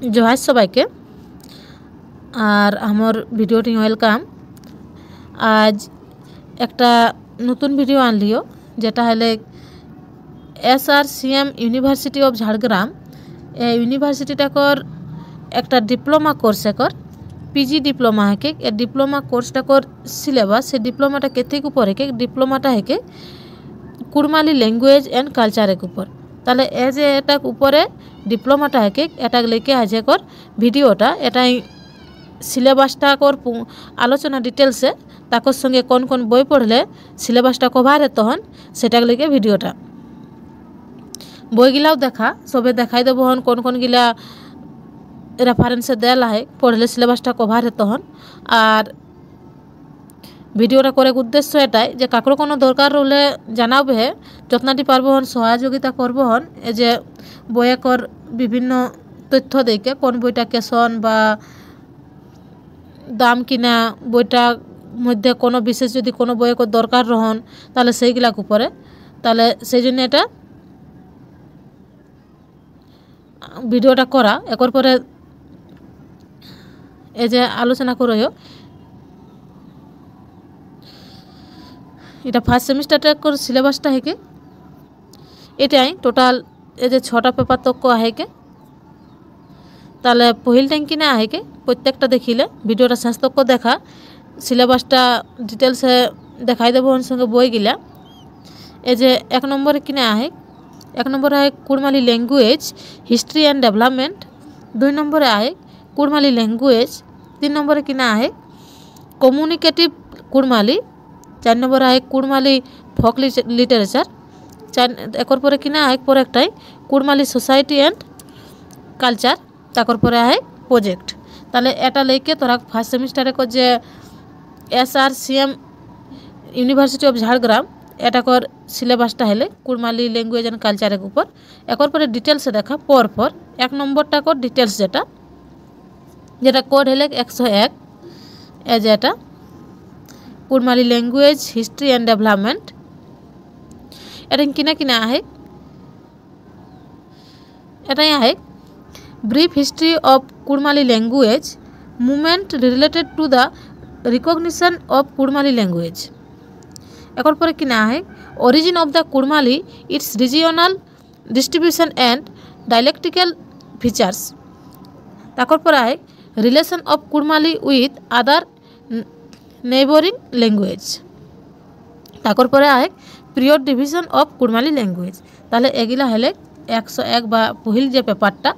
जोहार सबाइके और आमर भिडियोटी वेलकाम। आज एक नतून भिडियो आनलियो जेटा हले SRCM यूनिभार्सिटी अफ झाड़ग्राम ए यूनिभार्सिटीटाकर एक डिप्लोमा कोर्स एकर PG डिप्लोमा है के डिप्लोमा कोर्सटाकर सिलेबास से डिप्लोमाटा केतेक ऊपर है के डिप्लोमाटा है के कुड़माली लैंग्वेज एंड कल्चर एक ऊपर ताले एज एटा ऊपर डिप्लोमाटा है के एटा लेके आज एक भिडियोटा एटा सिलेबासटा कर आलोचना डिटेल्स ताकर संगे कौन कौन बई पढ़ले सिलेबासटा कभार है तहन सेटा लेके भिडियोटा बईगिलाओ देखा सबे देखाई देव हन कौन कौन गिला रेफारेंस देला है पढ़ले सिलेबासटा कभार है तहन और भिडियोटा करे उद्देश्य एटाई जे काकरो कोनो दरकार हले जानाबे है जतनाटी पारबो हन सहयोगिता करब हन ए जे बयकर विभिन्न तथ्य देके कोन बईटा केसन बा दाम किना बईटार मध्य कोनो विशेष यदि कोनो बयकर दरकार रहन ताहले सेइगिलाक उपरे ताहले सेइजन्य एटा भिडियोटा करा एकर परे ए जे आलोचना करो এটা ফার্স্ট সেমিস্টারটা করে সিলেবাসটা হেকে এটাই টোটাল এই যে 6টা পেপার তক আহেকে তাহলে পহিল ট্যাঙ্কি না আহেকে প্রত্যেকটা দেখিলে ভিডিওটা শেষ তক দেখা সিলেবাসটা ডিটেলসে দেখাই দেব ওর সঙ্গে বই গিলা এই যে 1 নম্বরে কিনা আহে 1 নম্বরে আহে Kurmali language history and development 2 নম্বরে আহে কুড়মালি ল্যাঙ্গুয়েজ 3 নম্বরে কিনা আহে কমিউনিকেটিভ কুড়মালি 4 नम्बर है कुड़माली फोक लिटरेचर 4 एकर पर किना है पर एकटाई कुड़माली सोसाइटी एंड कल्चर ताकर पर है प्रोजेक्ट ताले एटा लेके तोरा फर्स्ट सेमिस्टारे को जे SRCM यूनिभार्सिटी अफ झाड़ग्राम एटा कर सिलेबासटा हेले कुड़माली लैंग्वेज एंड कल्चर के ऊपर एकर पर डिटेल्स देखा पर 1 नम्बरटा को डिटेल्स जेटा कोड हेले 101 ए जेटा Kurmali language history and development एटा किना किना है एटा है brief history of Kurmali language movement related to the recognition of Kurmali language एकर पर किना है origin of the Kurmali its regional distribution and dialectical features ताकर पर है relation of Kurmali with other neighbouring language ताकर पर आए period division of Kurmali language ताहले एगिला हेले 101 बा पहिल जे पेपारटा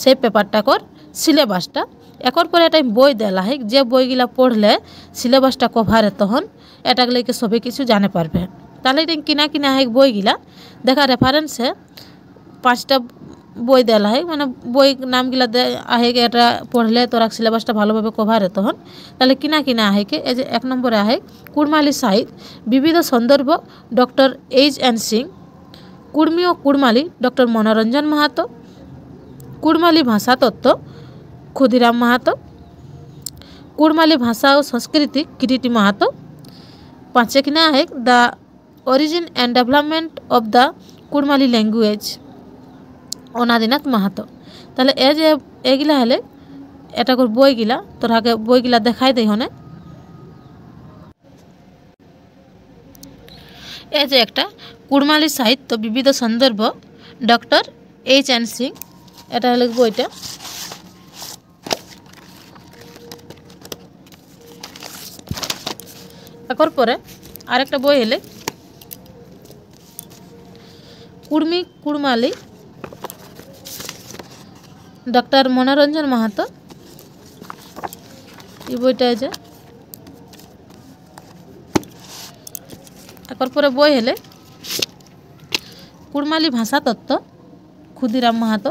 से पेपारटा कर सिलेबासटा एकर पर एटा बई देला है जे बईगिला पढ़ले सिलेबासटा कभार है तहन एटा लेके सबे किछु जाने पारबे ताहले एटा किना किना है बईगिला देखा रेफारेंस है 5टा बई देला है माने बई नाम गिला आहे एटा पढ़ले तोरा सिलेबासटा भालोभाबे कभार है तहन ताहले किना किना आहे के ए जे 1 नम्बर आहे कुड़माली साहित्य विविध सन्दर्भ डॉक्टर H.N. सिंह कुड़मी और कुड़माली डॉक्टर मनोरंजन माहातो कुड़माली भाषा तत्व क्षुदिराम माहातो कुड़माली भाषा और संस्कृति किरीटी माहातो 5 किना आहे the origin and development of the Kurmali language Anadinath Mahato ताहले ए जे एगिला हेले एटा कर बई गिला तोराके बई गिला देखाई देई हने ए जे एकटा कुड़माली साहित्य विविध सन्दर्भ डॉक्टर H.N. सिंह एटा हेले बईटा एकर परे आरेकटा बई हेले कुड़मी कुड़माली डॉक्टर मनोरंजन माहातो ये बईटा जे एकर पर बई हेले कुड़माली भाषा तत्व क्षुदिराम माहातो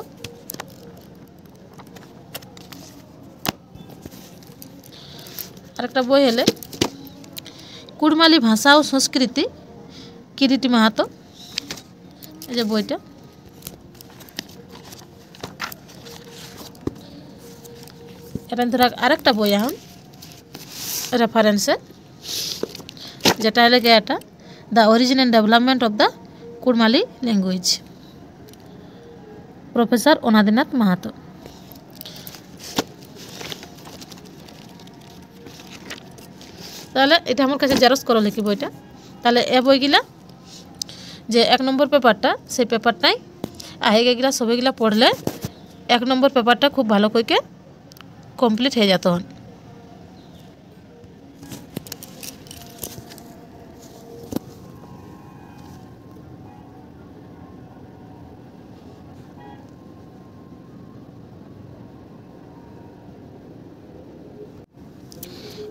आरेकटा बई हेले कुड़माली भाषा और संस्कृति किरीटी माहातो ए जे बईटा এটা ধরা আরেকটা বই এখন রেফারেন্সে যেটা লাগে এটা the origin and development of the Kurmali language professor Anadinath Mahato তাহলে এটা আমার কাছে জেরক্স করা লিখি বইটা। তাহলে এ বইগুলা যে 1 নম্বর পেপারটা সেই পেপারটাই এগুলা সবইগুলা পড়লে 1 নম্বর পেপারটা খুব ভালো করে কমপ্লিট হয়ে যেত।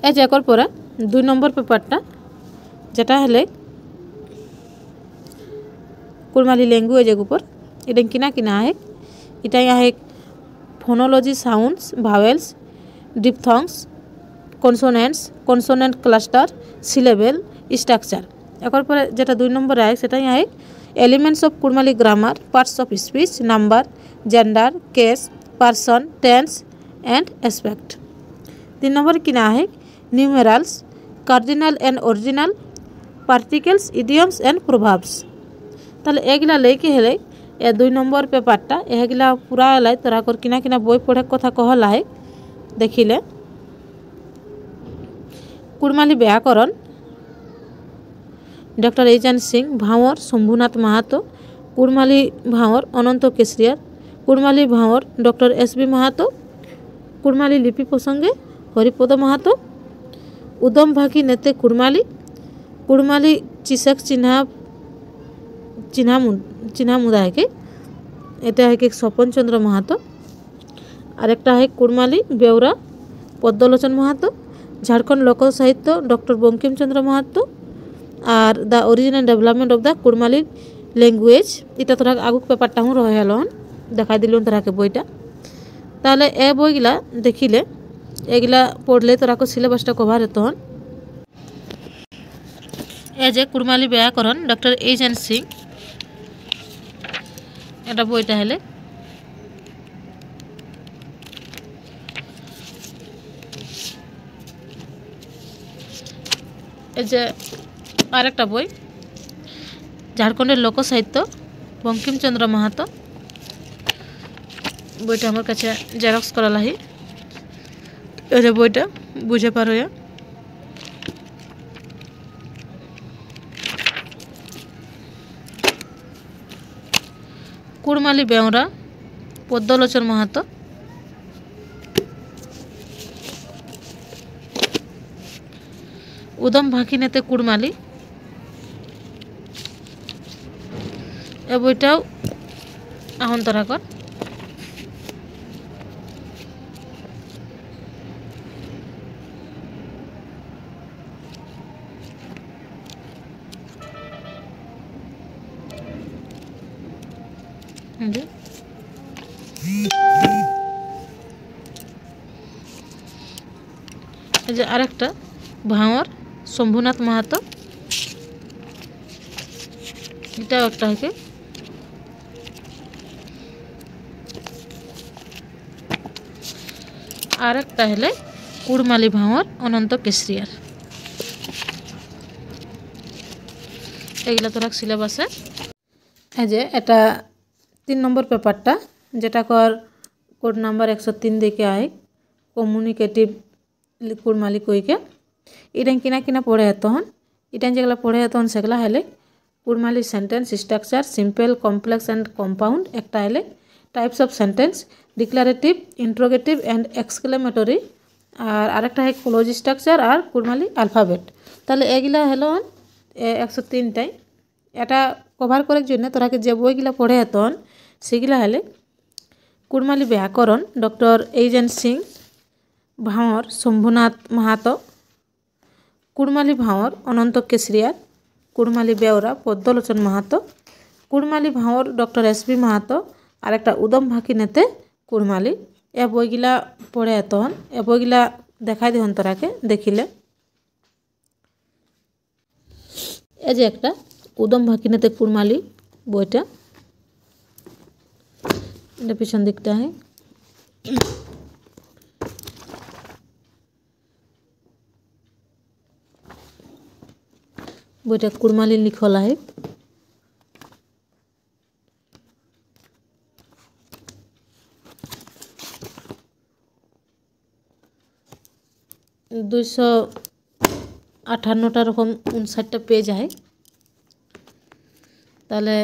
এই যে একর পরে 2 নম্বর পেপারটা যেটা হলে কুড়মালি ল্যাঙ্গুয়েজের উপর এটা কিনা है এটাই है phonology sounds vowels diphthongs consonants consonant cluster syllable structure একর পরে যেটা 2 নম্বর है সেটাই है elements of Kurmali grammar parts of speech number gender case person tense and aspect 3 নম্বর কিনা है numerals cardinal and ordinal particles idioms and proverbs. তাহলে এগুলা লেকে হেলে এ 2 নম্বর পেপারটা এগুলা পুরা লাই তোরা কর কিনা বই পড়ে কথা কহলা है দেখিলে কুড়মালি ব্যাকরণ डॉक्टर एजन सिंह भावर शंभुनाथ माहातो कुड़माली भावर अनंत केसरियार कुड़माली भावर डॉक्टर एस बी माहातो कुड़माली लिपि प्रसंगे हरिपद माहातो उदम भागी नेते कुड़माली कुड़माली चिसक चिन्हा मुदाय के এটা है कि स्वपन चंद्र माहातो आरेकटा है कुड़माली बेउरा पद्मलोचन माहातो झारखंड लोक साहित्य डॉक्टर बंकिम चंद्र माहातो और the origin and development of the Kurmali language এটা তোরা আগুক পেপারটা হুঁ রহে হলন দেখাই দিলুন তোরাকে বইটা। তাহলে এ বইগুলা দেখিলে এগুলা পড়লে তোরাকে সিলেবাসটা কভার হতন। এ যে কুড়মালি ব্যাকরণ ডক্টর এজেন সিং এটা বইটা হলে এই যে আরেকটা বই झारखंडेर लोक साहित्य बंकिम चंद्र माहातो বইটা আমার কাছে জেরক্স করা লাহি এই যে বইটা বুঝে পারো कुड़माली बेउरा पद्मलोचन माहातो उदम भाकी नेते कुड़माली ए বইটাও আহন তোরা কর। এই যে আরেকটা ভাঙর শম্ভুনাথ মাহাতো এটাও একটা है আরেকটা হলে কুড়মালি ভাঙর অনন্ত কেশরিয়ার এগুলা তোরা সিলেবাসে এই যে এটা 3 নম্বর পেপারটা যেটা কর কোড নাম্বার 103 দিকে আয় কমিউনিকেটিভ কুড়মালি কইকে এটা কিনা পড়ে তখন এটা যেগুলা পড়ে তখন সেগুলা হলে Kurmali sentence structure simple complex and compound একটা হলে types of sentence declarative interrogative and exclamatory और आरेकटा है क्लोज स्ट्राक्चर और कुड़माली अल्फाबेट। তাহলে এগুলা হলো 103 টাই এটা কভার করার জন্য তোরাকে যে বইগুলা পড়ে তখন সেগুলা হলে कुड़माली व्याकरण डॉक्टर एजन सिंह भावर शंभुनाथ माहातो कुड़माली भावर अनंत केसरियार कुड़माली बेउरा पद्मलोचन माहातो कुड़माली भावर डॉक्टर एस बी माहातो और एक उदम भाकी नेते कुड़माली ए বইগুলা পড়ে তখন এ বইগুলা দেখাই দিহন তোরাকে দেখিলে এই যে একটা উদম ভাকি নেতে কুড়মালি বইটা এটা পিছন দিকটা है বইটা কুড়মালি লিখলা है 258 58টা রকম 59টা পেজ আছে। তাহলে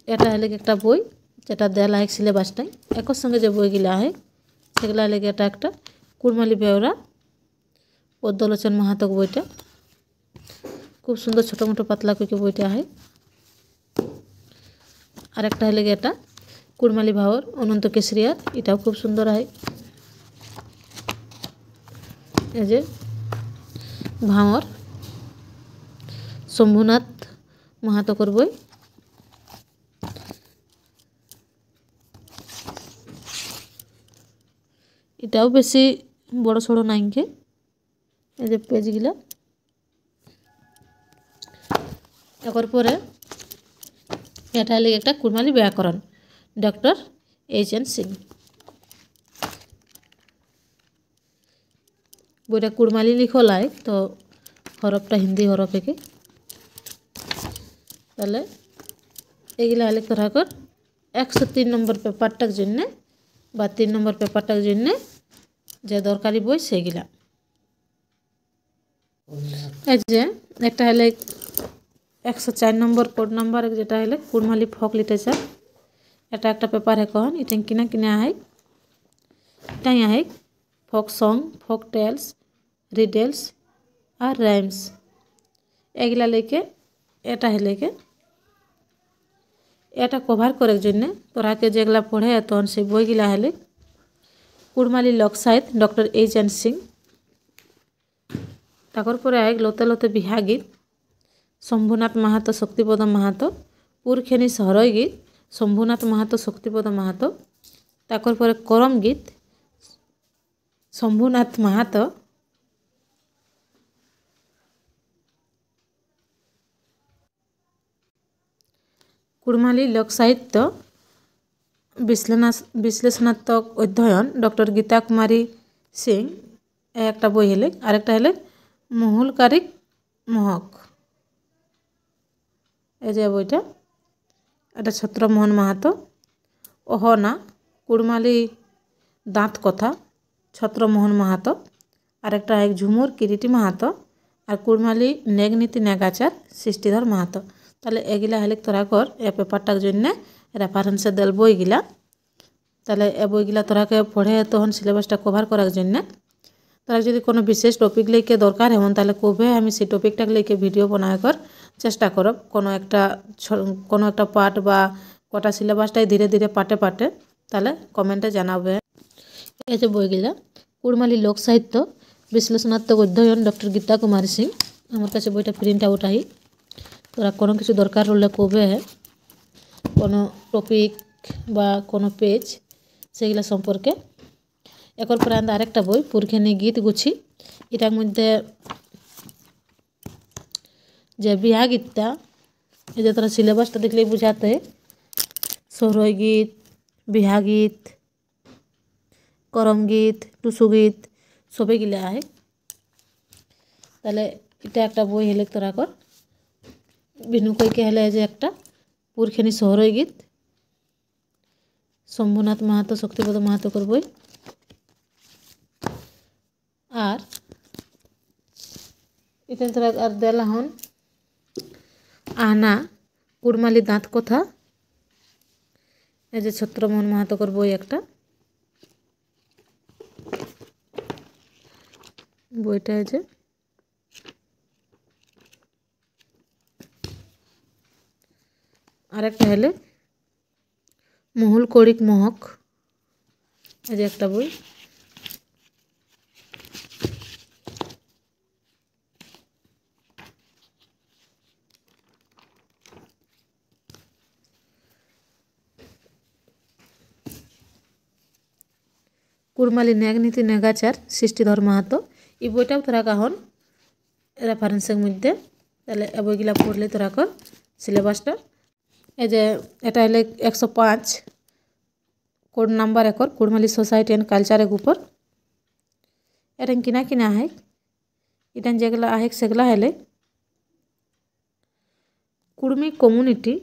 এটা হলে একটা বই যেটা দেওয়া হয় সিলেবাসটাই একর সঙ্গে যে বইগুলো আছে সেগুলো হলে এটা একটা কুড়মালি বেওরা পদ্মলোচন মাহাতক বইটা খুব সুন্দর ছোটো মোটো পাতলা করে বইটা আছে। আর একটা হলে এটা কুড়মালি ভাওর অনন্ত কেশরিয়ার, এটাও খুব সুন্দর হয়। এই যে ভাওর শম্ভুনাথ মাহাতকর বই। এটাও বেশি বড় সড়ো নাইকে। এই যে পেজগুলো একর পরে এটা হলে একটা কুড়মালি ব্যাকরণ ডক্টর H.N. সিং। বইটা কুড়মালি লিখলাই তো হরফটা হিন্দি হরফ একে। তাহলে এগুলা হলে তোরা কর 103 নম্বর পেপারটার জন্য বা 3 নম্বর পেপারটার জন্য যে দরকারি বই সেগুলা। এই যে একটা হলে 104 নম্বর কোড নাম্বার যেটা হলে কুড়মালি ফোক লিটারেচার। এটা একটা পেপার है कौन এটা কিনা है এটাই है ফোক সং ফোক টেলস রিডেলস আর রাইমস এগুলা লেকে এটা হলে কে এটা কভার করার জন্য তোরাকে যেগুলা পড়ে তখন সেই বইগুলা হলে কুড়মালি লোক সাহিত্য ডক্টর H.N. সিং। তারপর পরে আয় লতে লতে বিহা গীত শম্ভুনাথ মাহাতো শক্তিপদ মাহাতো পুরখেনি সহরই গীত শম্ভুনাথ মাহাতো শক্তিপদ মাহাতো। তারপর পরে করম গীত শম্ভুনাথ মাহাতো। কুড়মালি লোক সাহিত্য বিশ্লেষণাত্মক অধ্যয়ন ডক্টর গীতা কুমারী সিং একটা বই হলে। আরেকটা হলে মহুলকারিক মহক। এই যে বইটা এটা ছত্রমোহন মাহাতো। অহনা কুড়মালি দাঁত কথা ছত্রমোহন মাহাতো। আরেকটা এক ঝুমুর কিরিটি মাহাতো আর কুড়মালি নেগনীতি নেগাচার সৃষ্টিধর মাহাতো। তাহলে এগুলা হলে তোরা কর এ পেপারটার জন্য রেফারেন্সে দেল বইগুলা। তাহলে এ বইগুলা তোরাকে পড়ে তখন সিলেবাসটা কভার করার জন্য তোরা যদি কোনো বিশেষ টপিক লেকে দরকার হন তাহলে কবে আমি সেই টপিকটাকে লেকে ভিডিও বানায় কর চেষ্টা করব। কোনো একটা পার্ট বা কটা সিলেবাসটাই ধীরে ধীরে পাটে পাটে তাহলে কমেন্টে জানাবে। এই যে বইগুলা কুড়মালি লোক সাহিত্য বিশ্লেষণাত্মক অধ্যয়ন ডক্টর গীতা কুমারী সিং। আমার কাছে বইটা প্রিন্ট আউট আহি। তোরা কোনো কিছু দরকার হলে কবে কোনো টপিক বা কোনো পেজ সেগুলো সম্পর্কে। একর পরে আরেকটা বই পুরখেনি গীত গুছি। এটার মধ্যে যে বিহা গীতটা এই যে তোরা সিলেবাসটা দেখলেই বুঝাতে সরই গীত বিহা গীত করম গীত টুসু গীত সবই গিলা আয়। তাহলে এটা একটা বই হলে তোরা কর বিনু কইকে হলে যে একটা পুরখেনি সরই গীত শম্ভুনাথ মাহাতো শক্তিপদ মাহাতোকর বই। আর এটা তোরা আর দেলা হন আহনা কুড়মালি দাঁত কথা। এই যে ছত্রমোহন মাহাতোকর বই একটা বইটা এই যে আরেকটা হলে মহুল করিক মহক। এই যে একটা বই। কুড়মালি নেগনীতি নেগাচার সৃষ্টিধর মাহাতো এই বইটাও তোরা কাহন রেফারেন্সের মধ্যে। তাহলে এ বইগুলা পড়লে তোরা কর সিলেবাসটা। এই যে এটা হলে 105 code number acre Kurmali society and কালচারের উপর। এটা কিনা হয় এটা যেগুলো আহে সেগুলা হলে Kurmi community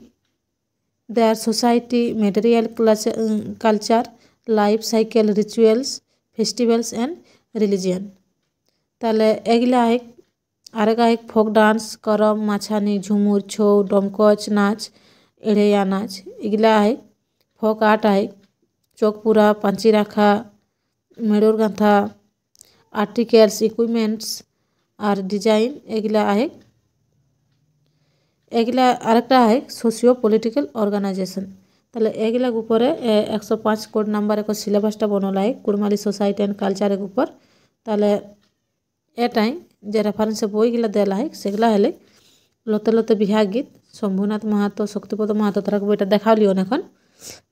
their society material culture life cycle rituals festivals and religion. তাহলে এগুলা আহে आरेका एक फोक डांस करम माछानी झुमुर छौ डमकच नाच एढ़ेया नाच एगला है फोक आर्ट है चौकपुरा पांची राखा मेड़ोर गांथा आर्टिकल्स इक्विपमेंट्स और डिजाइन एगला है एगला आरेकटा है सोशियो पॉलिटिकल ऑर्गेनाइजेशन ताहले एगला ऊपर 105 कोड नंबर एक सिलेबासटा बनला है कुड़माली सोसाइटी एंड कल्चर ऊपर ताहले एटाई जे रेफारेंस बईगुला देला है सेगला हेले लते लते बिहा गीत शंभुनाथ माहातो शक्तिपद माहातो तारा बईटा देखालियो एखन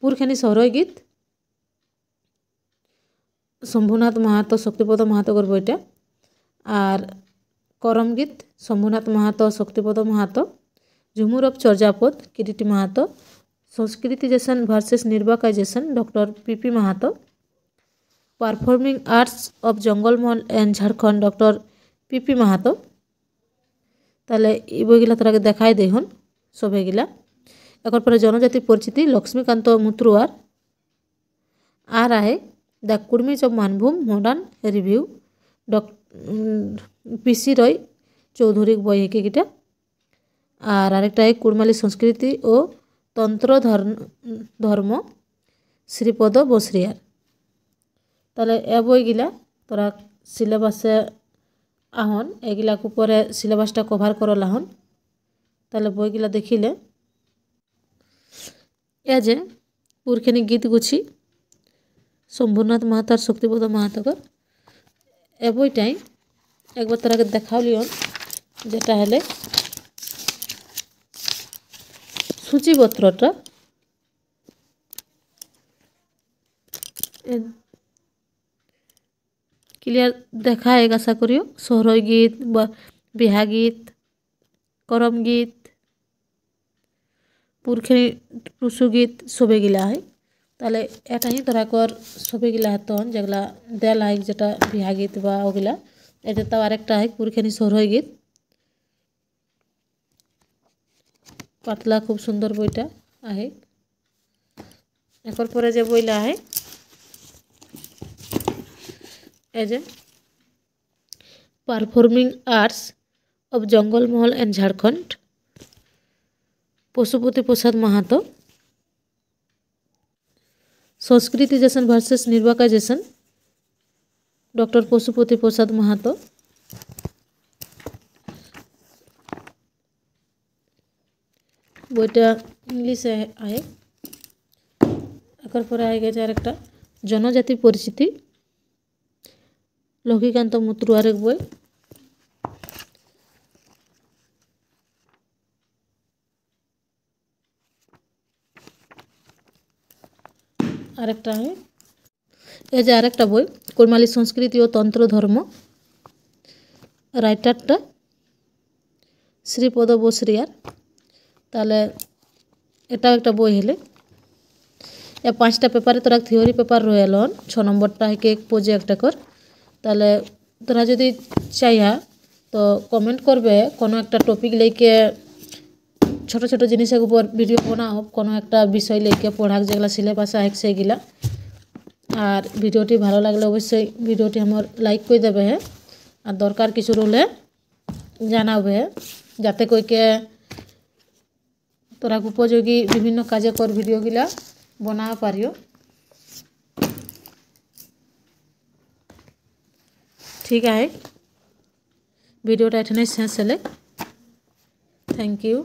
पुरखेनी सहरई गीत शंभुनाथ माहातो शक्तिपद माहातोर बईटा और करम गीत Shambhunath माहातो Shaktipada माहातो Jhumur of चर्जापद Kiriti माहातो sanskritization versus निर्वाकाइजेशन doctor PP माहातो performing arts of Jangalmahal and Jharkhand doctor PP माहातो ताहले এই বইগুলা তোরাকে দেখাই দেখুন সবেগুলা এখন পরে জনজাতি পরিচিতি লক্ষ্মীকান্ত মুত্রুয়ার আর आहे the Kurmis of Manbhum modern review P C Roy Chaudhary बई है किटा और आरेकटा है कुड़माली संस्कृति और तंत्र धर्म श्रीपद बसरियार ताहले ए बईगुला तोरा सिलेबासे आहन एगुला ऊपर सिलेबासटा कभार करल आहन ताहले बईगुला देखिले ए जे पुरखेनी गीत गुछी शंभुनाथ माहातो और शक्तिपद माहातो ए बईटाई एक बार तोरा देखालियन जेटा हेले सूचीपत्रटा क्लियर देखा है आशा करियो सहरई गीत बिहा गीत करम गीत पुरखेनी टुसु गीत सবেগুলা है ताहले एटाई तोराकर सবেগুলা हतन जेगला देला है जेटा बिहा गीत बा ओगुला एटा तो आरेकटा है पुरखेनी सहरई गीत पातला खूब सुंदर बईटा आहे एकर परे जे बईला है as a performing arts of Jangalmahal and Jharkhand Pashupati Prasad Mahato sanskritization versus निर्वाकाइजेशन डॉक्टर पशुपति प्रसाद माहातो বইটা ইংলিশে আয় এর পরে আয় গেছে আরেকটা জনজাতি পরিচিতি লক্ষ্মীকান্ত মুত্রুয়ার এক বই আরেকটা হয় এই যে আরেকটা বই কুড়মালি সংস্কৃতি ও তন্ত্র ধর্ম রাইটারটা শ্রীপদ বসরিয়ার ताहले एटाও একটা বই हेले ए 5टा पेपारे तोरा थियोरी पेपर रयेलन 6 नम्बरटा है एक प्रोजेक्ट कर ताहले तोरा यदि चाहिया तो कमेंट करबे कोनो एक टॉपिक लेके छोटो छोटो जिनिस ऊपर भिडियो बनाओ कोनो एक विषय लेके पढ़ाक जेगला सिलेबास है सेगुला और भिडियोटी भालो लागले अवश्य भिडियोटी हमर लाइक कर देबे है और दरकार किछु रहले जानाबे जाते कोई के तोरा उपयोगी विभिन्न कार्यकर भिडियोगुला बना पारियो ठीक है भिडियोटा एठाने शेष हेले थैंक यू।